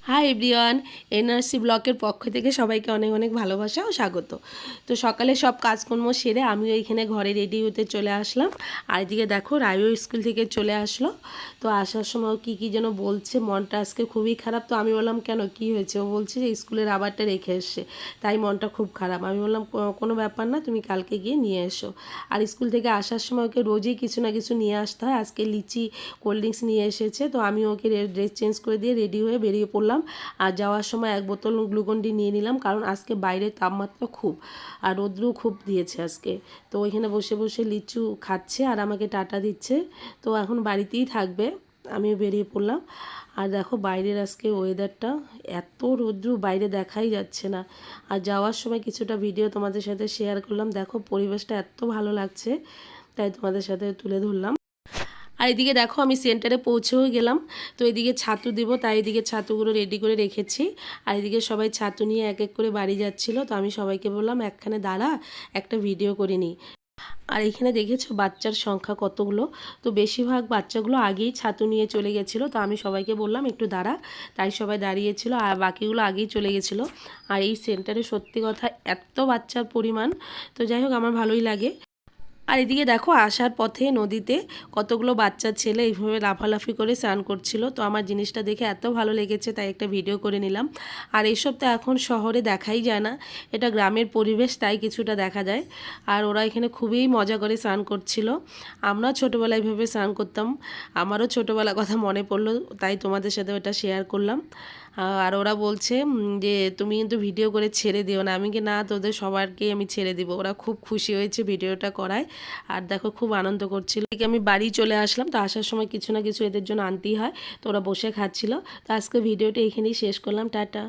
Hi everyone, NRC ব্লকের পক্ষ থেকে সবাইকে অনেক অনেক ভালোবাসা ও স্বাগত। তো সকালে সব কাজকর্ম সেরে আমিও এখানে ঘরে রেডি হতে চলে আসলাম। আর এদিকে দেখো রায়ও স্কুল থেকে চলে আসলো। তো আসার সময় কী যেন বলছে, মনটা আজকে খুবই খারাপ। তো আমি বললাম কেন, কী হয়েছে? ও বলছে যে স্কুলের রাবারটা রেখে এসছে, তাই মনটা খুব খারাপ। আমি বললাম কোনো ব্যাপার না, তুমি কালকে গিয়ে নিয়ে এসো। আর স্কুল থেকে আসার সময় ওকে রোজই কিছু না কিছু নিয়ে আসতে হয়। আজকে লিচি কোল্ড ড্রিঙ্কস নিয়ে এসেছে, তো আমি ওকে ড্রেস চেঞ্জ করে দিয়ে রেডি হয়ে বেরিয়ে পড়লাম। আর যাওয়ার সময় এক বোতল গ্লুকন-ডি নিয়ে নিলাম, কারণ আজকে বাইরের তাপমাত্রা খুব, আর রৌদ্রও খুব দিয়েছে আজকে। তো ওইখানে বসে বসে লিচু খাচ্ছে আর আমাকে টাটা দিচ্ছে। তো এখন বাড়িতেই থাকবে, আমিও বেরিয়ে পড়লাম। আর দেখো বাইরের আজকে ওয়েদারটা এত রৌদ্র, বাইরে দেখাই যাচ্ছে না। আর যাওয়ার সময় কিছুটা ভিডিও তোমাদের সাথে শেয়ার করলাম। দেখো পরিবেশটা এত ভালো লাগছে, তাই তোমাদের সাথে তুলে ধরলাম। আর এদিকে দেখো আমি সেন্টারে পৌঁছেও গেলাম। তো এদিকে ছাতু দিব, তাই এদিকে ছাতুগুলো রেডি করে রেখেছি। আর এদিকে সবাই ছাতু নিয়ে এক এক করে বাড়ি যাচ্ছিল। তো আমি সবাইকে বললাম একখানে দাঁড়া, একটা ভিডিও করে নিই। আর এখানে দেখেছো বাচ্চার সংখ্যা কতগুলো। তো বেশিরভাগ বাচ্চাগুলো আগেই ছাতু নিয়ে চলে গেছিলো। তো আমি সবাইকে বললাম একটু দাঁড়া, তাই সবাই দাঁড়িয়েছিল আর বাকিগুলো আগেই চলে গেছিলো। আর এই সেন্টারে সত্যি কথা এত বাচ্চার পরিমাণ, তো যাই হোক আমার ভালোই লাগে। আর এদিকে দেখো আসার পথে নদীতে কতগুলো বাচ্চা ছেলে এইভাবে লাফালাফি করে স্নান করছিল। তো আমার জিনিসটা দেখে এত ভালো লেগেছে, তাই একটা ভিডিও করে নিলাম। আর এইসব তো এখন শহরে দেখাই যায় না, এটা গ্রামের পরিবেশ, তাই কিছুটা দেখা যায়। আর ওরা এখানে খুবই মজা করে স্নান করছিল। আমরা ছোটোবেলায় এইভাবে স্নান করতাম, আমারও ছোটোবেলার কথা মনে পড়লো, তাই তোমাদের সাথে ওটা শেয়ার করলাম। আর ওরা বলছে যে তুমি কিন্তু ভিডিও করে ছেড়ে দিও না। আমি কি না, তোদের সবারকে আমি ছেড়ে দিব। ওরা খুব খুশি হয়েছে ভিডিওটা করায়। আর দেখো খুব আনন্দ করছিল। আমি বাড়ি চলে আসলাম। তো আসার সময় কিছু না কিছু এদের জন্য আনতেই হয়, তো ওরা বসে খাচ্ছিল। তো আজকে ভিডিওটা এখানেই শেষ করলাম, টাটা।